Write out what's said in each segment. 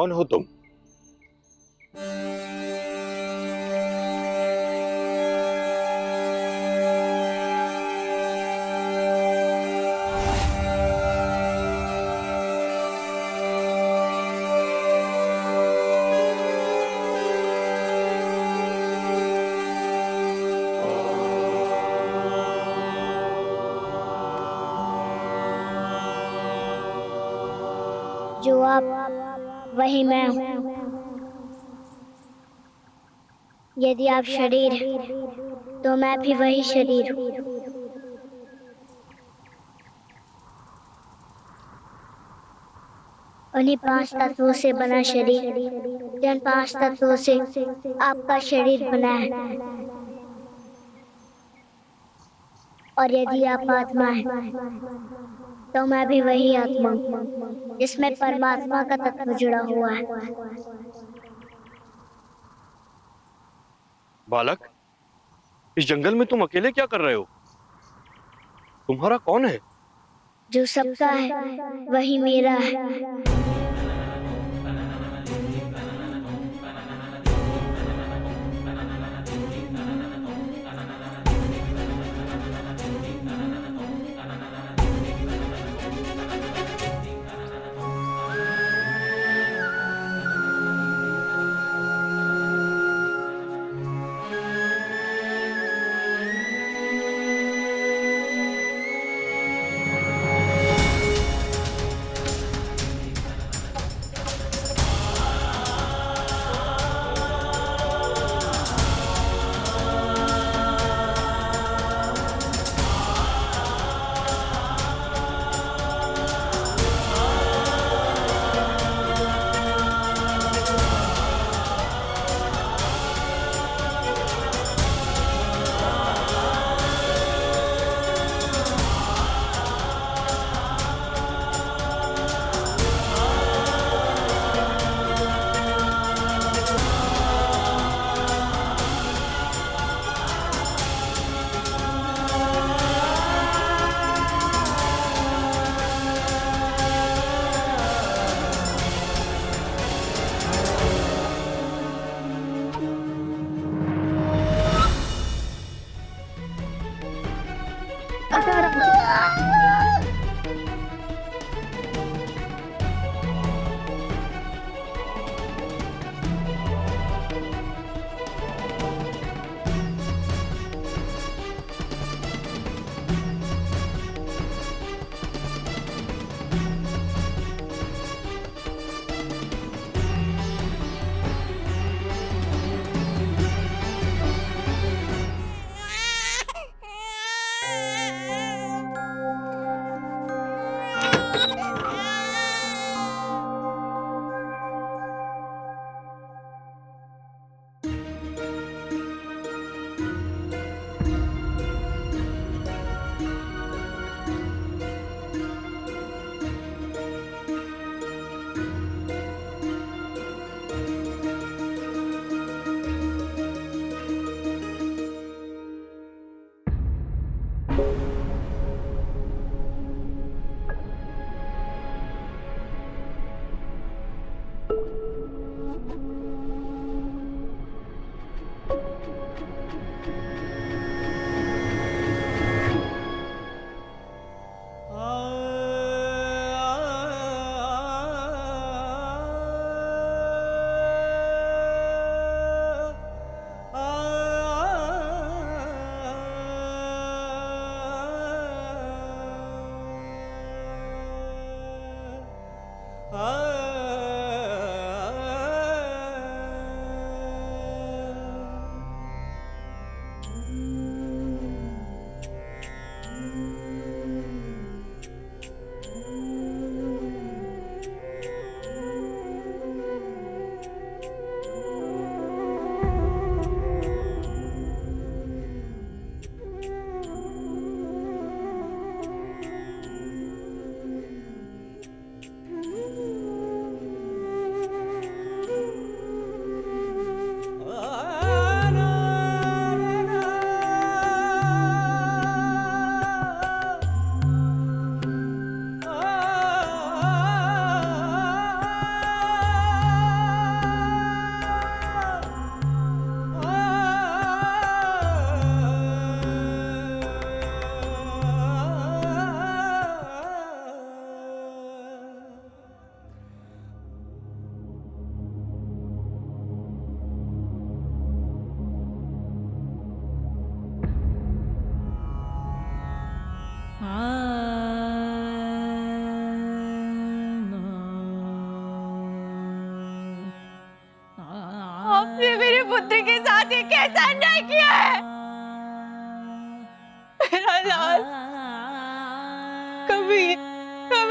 कौन हो तुम? जो आप, वही मैं हूँ। यदि आप शरीर हैं, तो मैं भी वही शरीर हूँ। उन्हीं 5 तत्वों से बना शरीर, जिन 5 तत्वों से आपका शरीर बना है। और यदि आप आत्मा हैं, तो मैं भी वही आत्मा हूँ, जिसमें परमात्मा का तत्व जुड़ा हुआ है। बालक, इस जंगल में तुम अकेले क्या कर रहे हो? तुम्हारा कौन है? जो सबका है, वही मेरा है।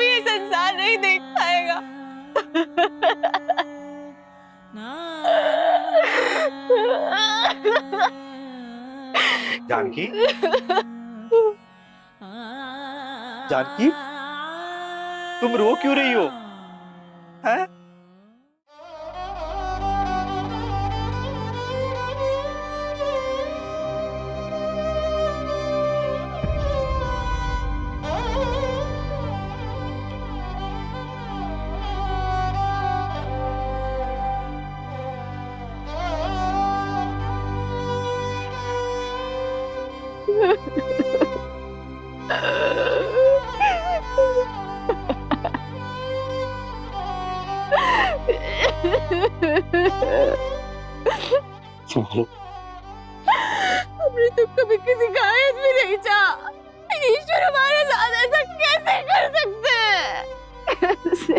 कभी ये संसार नहीं देख पाएगा। जानकी, जानकी, तुम रो क्यों रही हो? हैं? हमने तो कभी किसी का हित भी नहीं चाहा। ईश्वर हमारे साथ ऐसा कैसे कर सकते हैं? कैसे?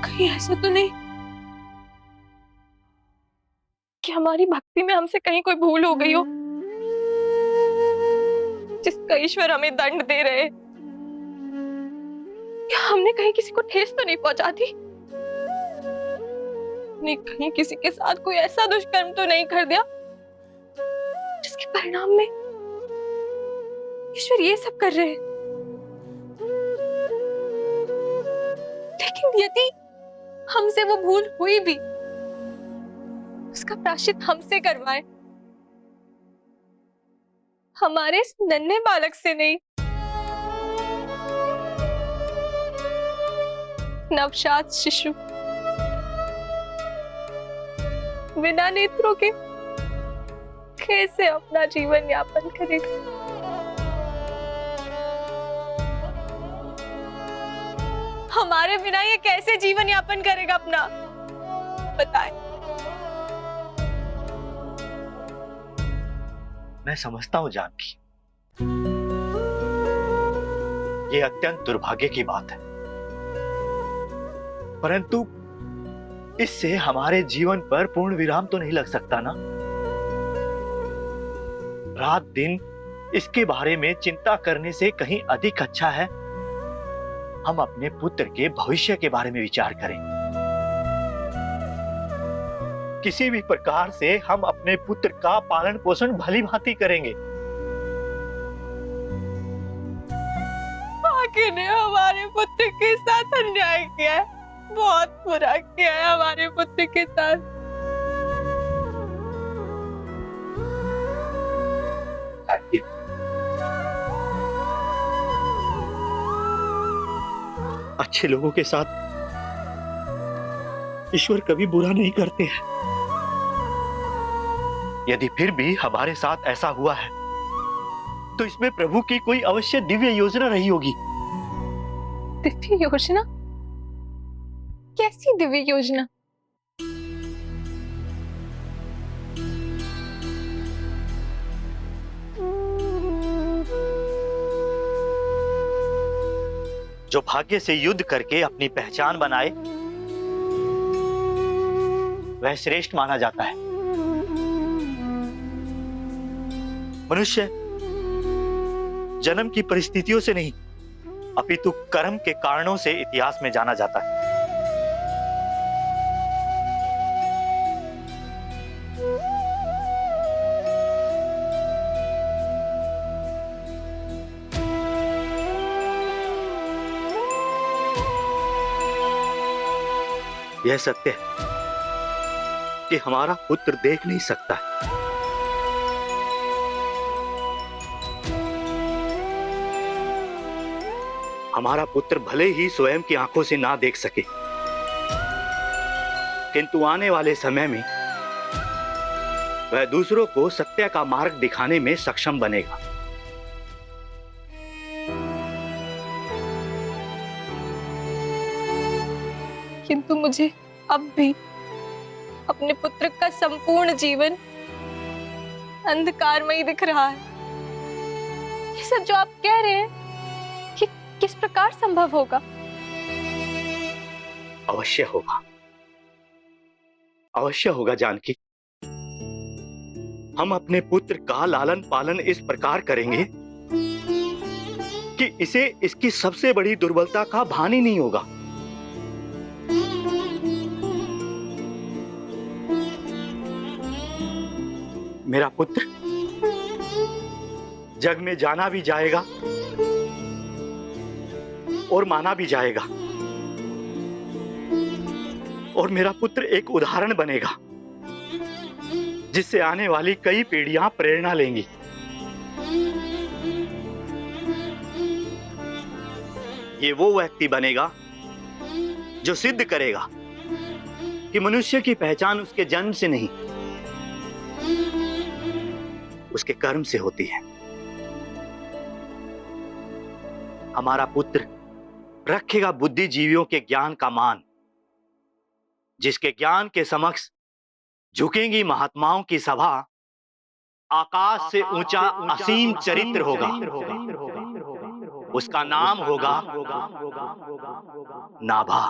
कहीं ऐसा तो नहीं कि हमारी भक्ति में हमसे कहीं कोई भूल हो गई हो, जिसका ईश्वर हमें दंड दे रहे? या हमने कहीं किसी को ठेस तो नहीं पहुंचा दी? नहीं, कहीं किसी के साथ कोई ऐसा दुष्कर्म तो नहीं कर दिया जिसके परिणाम में ईश्वर ये सब कर रहे हैं? लेकिन यदि हमसे वो भूल हुई भी, उसका प्रायश्चित हमसे करवाए, हमारे इस नन्हे बालक से नहीं। नवजात शिशु बिना नेत्रों के कैसे अपना जीवन यापन करेगा? हमारे बिना ये कैसे जीवन यापन करेगा अपना? बताएं। मैं समझता हूं जानकी, ये अत्यंत दुर्भाग्य की बात है, परंतु इससे हमारे जीवन पर पूर्ण विराम तो नहीं लग सकता ना। रात दिन इसके बारे में चिंता करने से कहीं अधिक अच्छा है हम अपने पुत्र के भविष्य के बारे में विचार करें। किसी भी प्रकार से हम अपने पुत्र का पालन पोषण भली भांति करेंगे। आखिर ने हमारे पुत्र के साथ अन्याय किया है, बहुत बुरा किया है हमारे पुत्र के साथ। अच्छे लोगों के साथ ईश्वर कभी बुरा नहीं करते हैं। यदि फिर भी हमारे साथ ऐसा हुआ है तो इसमें प्रभु की कोई अवश्य दिव्य योजना रही होगी। दिव्य योजना? कैसी दिव्य योजना? जो भाग्य से युद्ध करके अपनी पहचान बनाए वह श्रेष्ठ माना जाता है। मनुष्य जन्म की परिस्थितियों से नहीं अपितु कर्म के कारणों से इतिहास में जाना जाता है। यह सत्य है कि हमारा पुत्र देख नहीं सकता है, हमारा पुत्र भले ही स्वयं की आंखों से ना देख सके, किंतु आने वाले समय में वह दूसरों को सत्य का मार्ग दिखाने में सक्षम बनेगा। किंतु मुझे अब भी अपने पुत्र का संपूर्ण जीवन अंधकारमय दिख रहा है। ये सब जो आप कह रहे हैं कि किस प्रकार संभव होगा? अवश्य होगा, अवश्य होगा जानकी। हम अपने पुत्र का लालन पालन इस प्रकार करेंगे कि इसे इसकी सबसे बड़ी दुर्बलता का भान ही नहीं होगा। मेरा पुत्र जग में जाना भी जाएगा और माना भी जाएगा, और मेरा पुत्र एक उदाहरण बनेगा जिससे आने वाली कई पीढ़ियां प्रेरणा लेंगी। ये वो व्यक्ति बनेगा जो सिद्ध करेगा कि मनुष्य की पहचान उसके जन्म से नहीं, उसके कर्म से होती है। हमारा पुत्र रखेगा बुद्धिजीवियों के ज्ञान का मान, जिसके ज्ञान के समक्ष झुकेंगी महात्माओं की सभा। आकाश से ऊंचा असीम चरित्र होगा, उसका नाम होगा नाभा।